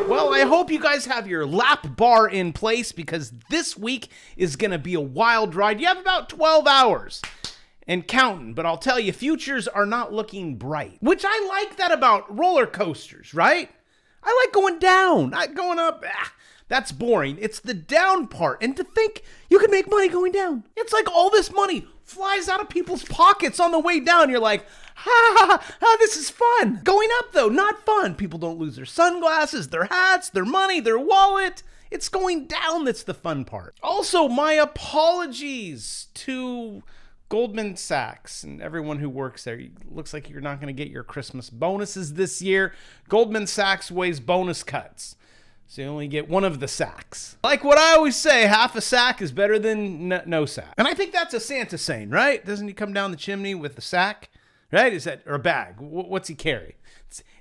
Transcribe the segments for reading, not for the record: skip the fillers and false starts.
Well, I hope you guys have your lap bar in place because this week is going to be a wild ride. You have about 12 hours and counting, but I'll tell you, futures are not looking bright, which I like that about roller coasters, right? I like going down, not going up. That's boring. It's the down part. And to think you can make money going down. It's like all this money flies out of people's pockets on the way down. You're like, this is fun. Going up, though, not fun. People don't lose their sunglasses, their hats, their money, their wallet. It's going down that's the fun part. Also, my apologies to Goldman Sachs and everyone who works there. It looks like you're not going to get your Christmas bonuses this year. Goldman Sachs weighs bonus cuts, so you only get one of the sacks. Like what I always say, half a sack is better than no sack. And I think that's a Santa saying, right? Doesn't he come down the chimney with a sack, right? Is that, or a bag? What's he carry?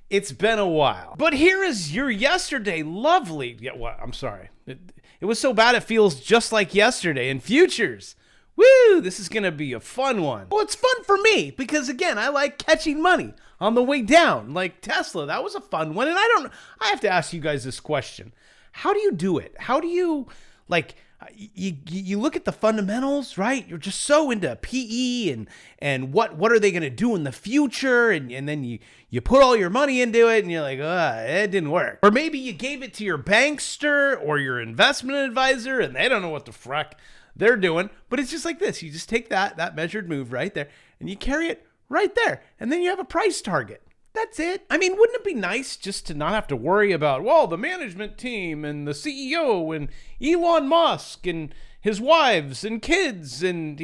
It's been a while. But here is your yesterday. Lovely. Yeah, well, I'm sorry. It was so bad it feels just like yesterday. In futures, woo, this is going to be a fun one. Well, it's fun for me because, again, I like catching money on the way down. Like Tesla, that was a fun one. And I have to ask you guys this question. How do you do it? How do you, like, you look at the fundamentals, right? You're just so into PE and what are they going to do in the future? And then you put all your money into it and you're like, it didn't work. Or maybe you gave it to your bankster or your investment advisor and they don't know what the frack they're doing. But it's just like this. You just take that measured move right there and you carry it right there. And then you have a price target. That's it. I mean, wouldn't it be nice just to not have to worry about, well, the management team and the CEO and Elon Musk and his wives and kids and,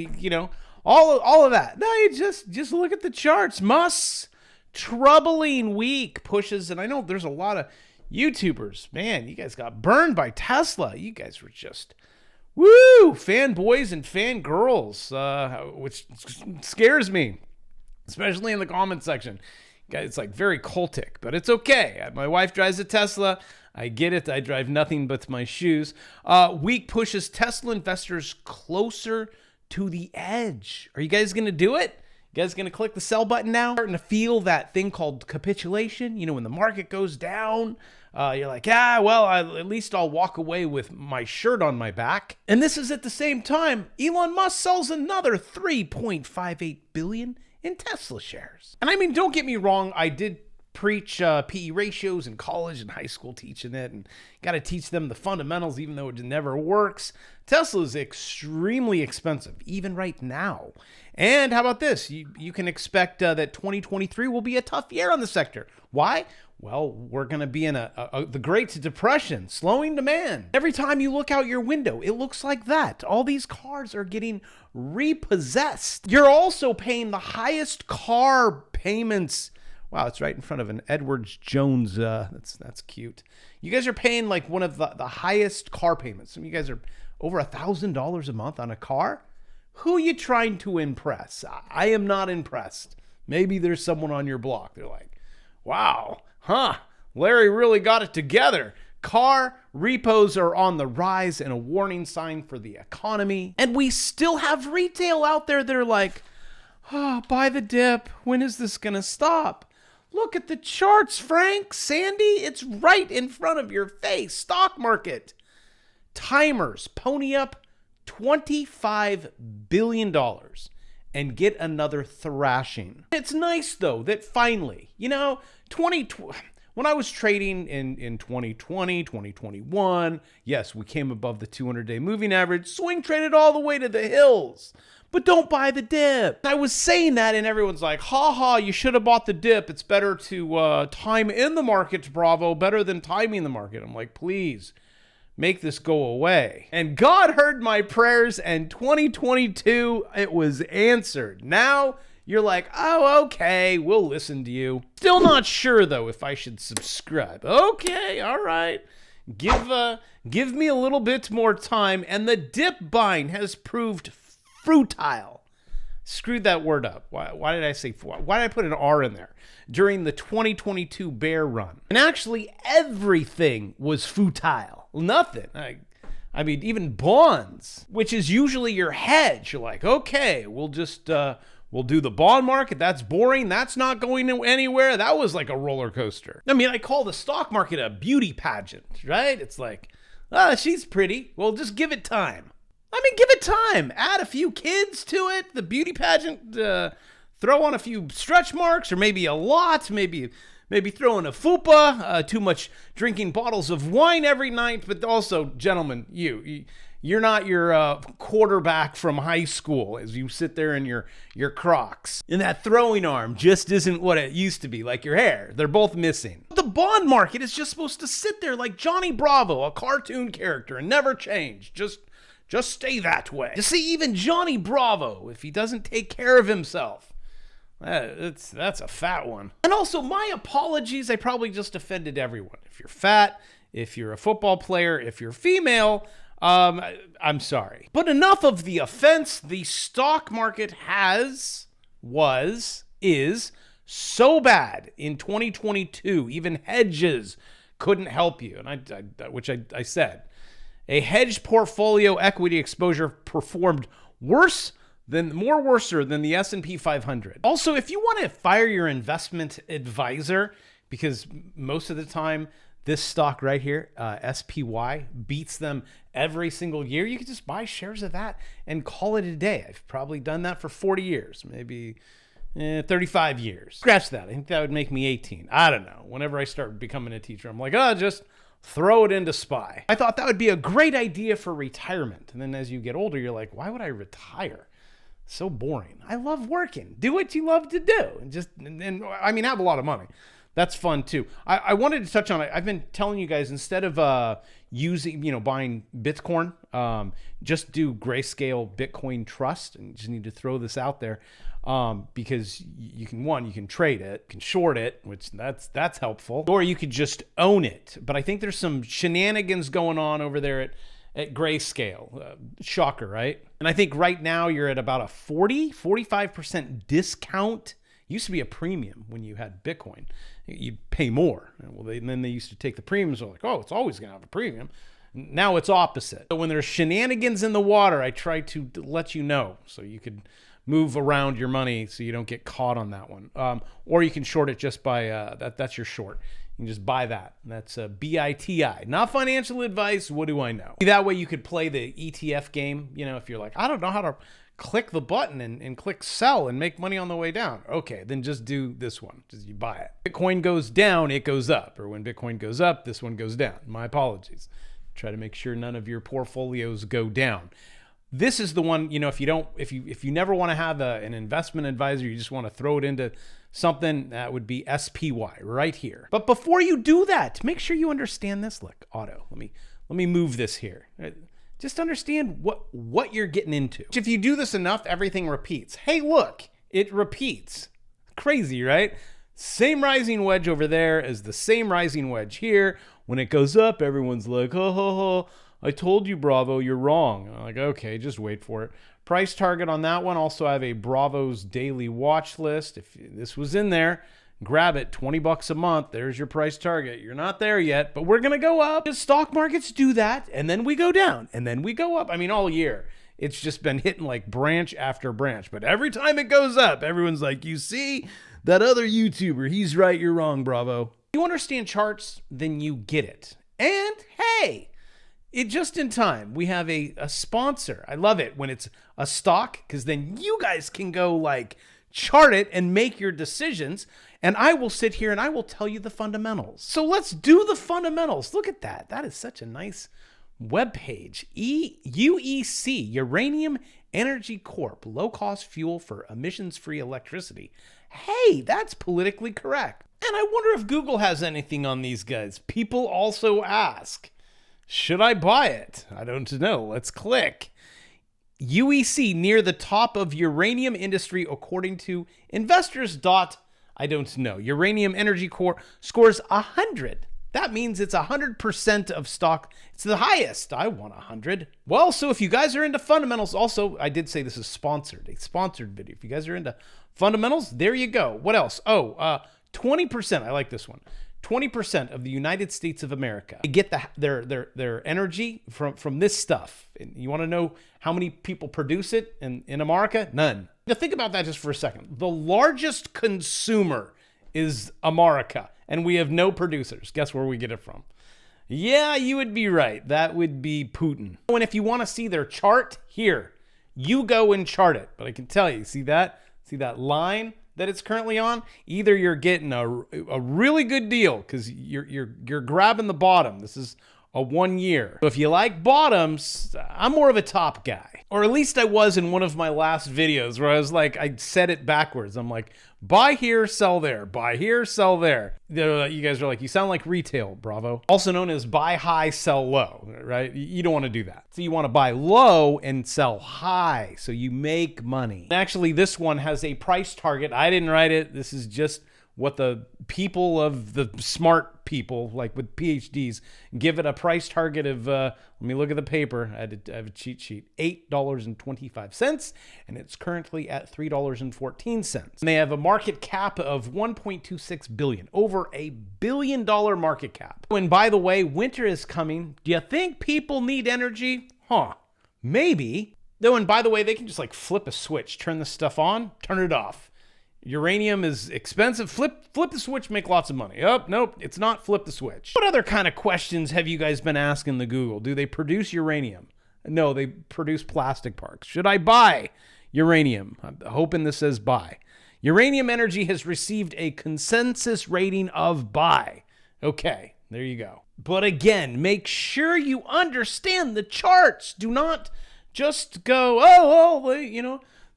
all of that. No, you just look at the charts. Musk's troubling week pushes, and I know there's a lot of YouTubers. Man, you guys got burned by Tesla. You guys were just, woo, fanboys and fangirls, which scares me, especially in the comment section. It's like very cultic, but it's okay. My wife drives a Tesla. I get it. I drive nothing but my shoes. Week pushes Tesla investors closer to the edge. Are you guys going to do it? You guys going to click the sell button now? Starting to feel that thing called capitulation. When the market goes down, you're like, at least I'll walk away with my shirt on my back. And this is at the same time, Elon Musk sells another $3.58 billion in Tesla shares. And I mean, don't get me wrong, I did preach PE ratios in college and high school teaching it, and got to teach them the fundamentals even though it never works. Tesla is extremely expensive, even right now. And how about this? You can expect that 2023 will be a tough year on the sector. Why? Well, we're going to be in the Great Depression, slowing demand. Every time you look out your window, it looks like that. All these cars are getting repossessed. You're also paying the highest car payments. Wow, it's right in front of an Edwards Jones. That's cute. You guys are paying like one of the highest car payments. Some of you guys are over $1,000 a month on a car. Who are you trying to impress? I am not impressed. Maybe there's someone on your block. They're like, wow, Larry really got it together. Car repos are on the rise and a warning sign for the economy. And we still have retail out there that are like, buy the dip. When is this going to stop? Look at the charts, Frank, Sandy. It's right in front of your face. Stock market. Timers pony up $25 billion and get another thrashing. It's nice, though, that finally, when I was trading in 2020, 2021, yes, we came above the 200-day moving average, swing traded all the way to the hills. But don't buy the dip. I was saying that and everyone's like, you should have bought the dip. It's better to time in the market, Bravo, better than timing the market. I'm like, please make this go away. And God heard my prayers, and 2022, it was answered. Now you're like, okay, we'll listen to you. Still not sure, though, if I should subscribe. Okay, all right. Give me a little bit more time, and the dip buying has proved futile. Screwed that word up. Why did I say, why did I put an R in there? During the 2022 bear run. And actually, everything was futile. Nothing. I mean, even bonds, which is usually your hedge. You're like, okay, we'll just We'll do the bond market. That's boring. That's not going anywhere. That was like a roller coaster. I mean, I call the stock market a beauty pageant, right? It's like, she's pretty. Well, just give it time. I mean, give it time. Add a few kids to it. The beauty pageant, throw on a few stretch marks, or maybe a lot. Maybe throw in a fupa. Too much drinking bottles of wine every night. But also, gentlemen, you're not your quarterback from high school as you sit there in your Crocs. And that throwing arm just isn't what it used to be, like your hair. They're both missing. The bond market is just supposed to sit there like Johnny Bravo, a cartoon character, and never change. Just stay that way. You see, even Johnny Bravo, if he doesn't take care of himself, that's a fat one. And also, my apologies. I probably just offended everyone. If you're fat, if you're a football player, if you're female, I'm sorry. But enough of the offense. The stock market is so bad in 2022, even hedges couldn't help you. And I said, a hedged portfolio equity exposure performed worser than the S&P 500. Also, if you want to fire your investment advisor, because most of the time, this stock right here, SPY, beats them every single year, you can just buy shares of that and call it a day. I've probably done that for 40 years, maybe 35 years. Scratch that. I think that would make me 18. I don't know. Whenever I start becoming a teacher, I'm like, just throw it into SPY. I thought that would be a great idea for retirement. And then as you get older, you're like, why would I retire? So boring. I love working. Do what you love to do. And I mean, have a lot of money. That's fun too. I wanted to touch on it. I've been telling you guys, instead of buying Bitcoin, just do Grayscale Bitcoin Trust. And you just need to throw this out there because you can trade it, can short it, which that's helpful, or you could just own it. But I think there's some shenanigans going on over there at Grayscale. Shocker, right? And I think right now you're at about a 45% discount. Used to be a premium when you had Bitcoin. You'd pay more. And then they used to take the premiums. They're like, it's always going to have a premium. Now it's opposite. So when there's shenanigans in the water, I try to let you know so you could move around your money so you don't get caught on that one. Or you can short it just by, that's your short. You can just buy that. That's BITI. Not financial advice. What do I know? That way you could play the ETF game. If you're like, I don't know how to click the button and click sell and make money on the way down. Okay, then just do this one. Just you buy it. Bitcoin goes down, it goes up. Or when Bitcoin goes up, this one goes down. My apologies. Try to make sure none of your portfolios go down. This is the one, if you never want to have an investment advisor, you just want to throw it into something, that would be SPY right here. But before you do that, make sure you understand this. Look, auto. Let me move this here. Just understand what you're getting into. If you do this enough, everything repeats. Hey, look, it repeats. Crazy, right? Same rising wedge over there as the same rising wedge here. When it goes up, everyone's like, I told you, Bravo, you're wrong. I'm like, okay, just wait for it. Price target on that one. Also, I have a Bravo's daily watch list. If this was in there, grab it, $20 a month. There's your price target. You're not there yet, but we're going to go up. The stock markets do that, and then we go down, and then we go up. I mean, all year, it's just been hitting like branch after branch. But every time it goes up, everyone's like, you see, that other YouTuber, he's right, you're wrong, Bravo. If you understand charts, then you get it. And hey, just in time, we have a sponsor. I love it when it's a stock, because then you guys can go like chart it and make your decisions. And I will sit here and I will tell you the fundamentals. So let's do the fundamentals. Look at that. That is such a nice webpage. UEC, Uranium Energy Corp, low-cost fuel for emissions-free electricity. Hey, that's politically correct. And I wonder if Google has anything on these guys. People also ask, should I buy it? I don't know. Let's click. UEC near the top of uranium industry according to investors. I don't know. Uranium Energy Corp scores 100. That means it's 100% of stock. It's the highest. I want 100. Well, so if you guys are into fundamentals, also, I did say this is sponsored, a sponsored video. If you guys are into fundamentals, there you go. What else? 20%. I like this one. 20% of the United States of America get their energy from this stuff. And you want to know how many people produce it in America? None. Now think about that just for a second. The largest consumer is America, and we have no producers. Guess where we get it from? Yeah, you would be right. That would be Putin. And if you want to see their chart, here, you go and chart it. But I can tell you, see that? See that line that it's currently on? Either you're getting a really good deal because you're grabbing the bottom. This is a 1 year. So if you like bottoms, I'm more of a top guy. Or at least I was in one of my last videos where I was like, I said it backwards. I'm like, buy here, sell there. Buy here, sell there. You guys are like, you sound like retail, Bravo. Also known as buy high, sell low, right? You don't want to do that. So you want to buy low and sell high so you make money. Actually, this one has a price target. I didn't write it. This is just what the people of the smart people, like with PhDs, give it a price target of, let me look at the paper. I have a cheat sheet, $8.25, and it's currently at $3.14. And they have a market cap of 1.26 billion, over $1 billion market cap. And by the way, winter is coming. Do you think people need energy? Huh, maybe. Though, and by the way, they can just like flip a switch, turn this stuff on, turn it off. Uranium is expensive. Flip the switch, make lots of money. Oh, nope, it's not flip the switch. What other kind of questions have you guys been asking the Google? Do they produce uranium? No, they produce plastic parks. Should I buy uranium? I'm hoping this says buy. Uranium Energy has received a consensus rating of buy. Okay, there you go. But again, make sure you understand the charts. Do not just go,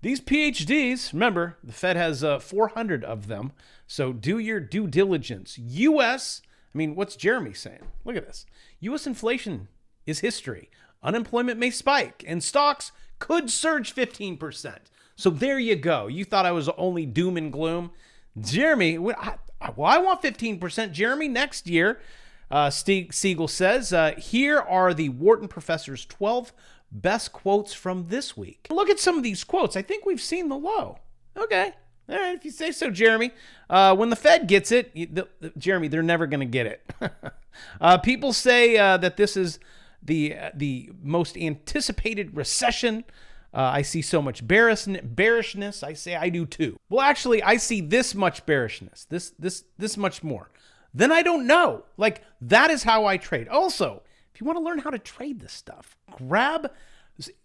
these PhDs, remember, the Fed has 400 of them, so do your due diligence. U.S., what's Jeremy saying? Look at this. U.S. inflation is history. Unemployment may spike, and stocks could surge 15%. So there you go. You thought I was only doom and gloom. Jeremy, I want 15%, Jeremy, next year. Siegel says, here are the Wharton professor's 12 best quotes from this week. Look at some of these quotes. I think we've seen the low. Okay. All right, if you say so, Jeremy. When the Fed gets it, Jeremy, they're never going to get it. People say that this is the most anticipated recession. I see so much bearishness. I say I do too. Well, actually, I see this much bearishness, this much more. Then I don't know. Like, that is how I trade. Also, if you want to learn how to trade this stuff, grab,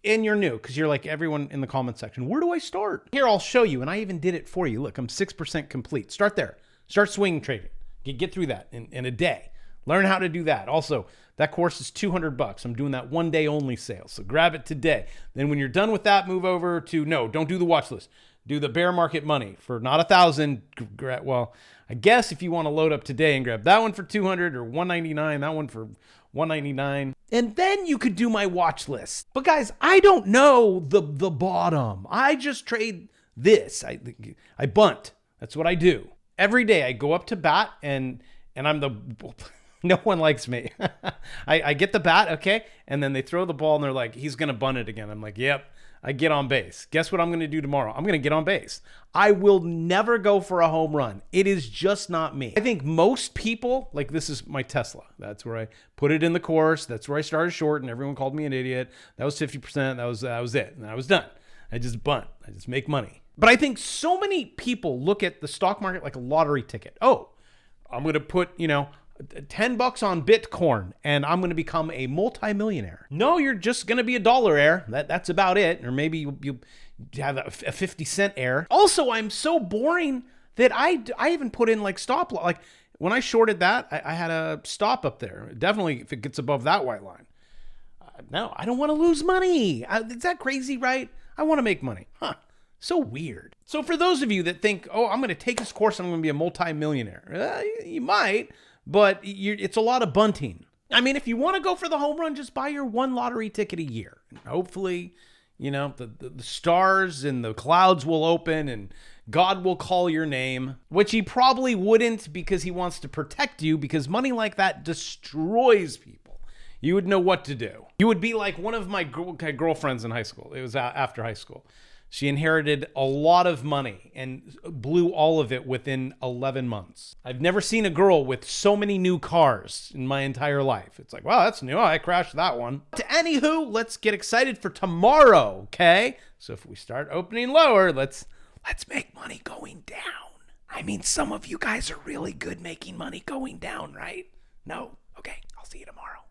and you're new, because you're like everyone in the comment section, where do I start? Here, I'll show you, and I even did it for you. Look, I'm 6% complete. Start there. Start swing trading. Get through that in a day. Learn how to do that. Also, that course is $200. I'm doing that one day only sale, so grab it today. Then when you're done with that, move over to, no, don't do the watch list. Do the bear market money for not $1,000. Well, I guess if you want to load up today and grab that one for $200 or $199, that one for $199, and then you could do my watch list. But guys, I don't know the bottom. I just trade this. I bunt. That's what I do. Every day I go up to bat and I'm the no one likes me. I get the bat, okay? And then they throw the ball and they're like, he's going to bunt it again. I'm like, yep. I get on base. Guess what I'm going to do tomorrow? I'm going to get on base. I will never go for a home run. It is just not me. I think most people, like, this is my Tesla. That's where I put it in the course. That's where I started short and everyone called me an idiot. That was 50%. That was it. And I was done. I just bunt. I just make money. But I think so many people look at the stock market like a lottery ticket. Oh, I'm going to put, $10 on Bitcoin and I'm going to become a multimillionaire. No, you're just going to be a dollar heir. That's about it. Or maybe you have a 50-cent heir. Also, I'm so boring that I even put in like stop loss. Like when I shorted that, I had a stop up there. Definitely if it gets above that white line. No, I don't want to lose money. Is that crazy, right? I want to make money. Huh. So weird. So for those of you that think, oh, I'm going to take this course and I'm going to be a multimillionaire. You might. But it's a lot of bunting. If you want to go for the home run, just buy your one lottery ticket a year. And hopefully, the stars and the clouds will open and God will call your name, which he probably wouldn't because he wants to protect you, because money like that destroys people. You would know what to do. You would be like one of my girlfriends in high school. It was after high school. She inherited a lot of money and blew all of it within 11 months. I've never seen a girl with so many new cars in my entire life. It's like, wow, that's new. I crashed that one. Anywho, let's get excited for tomorrow, okay? So if we start opening lower, let's make money going down. I mean, some of you guys are really good making money going down, right? No.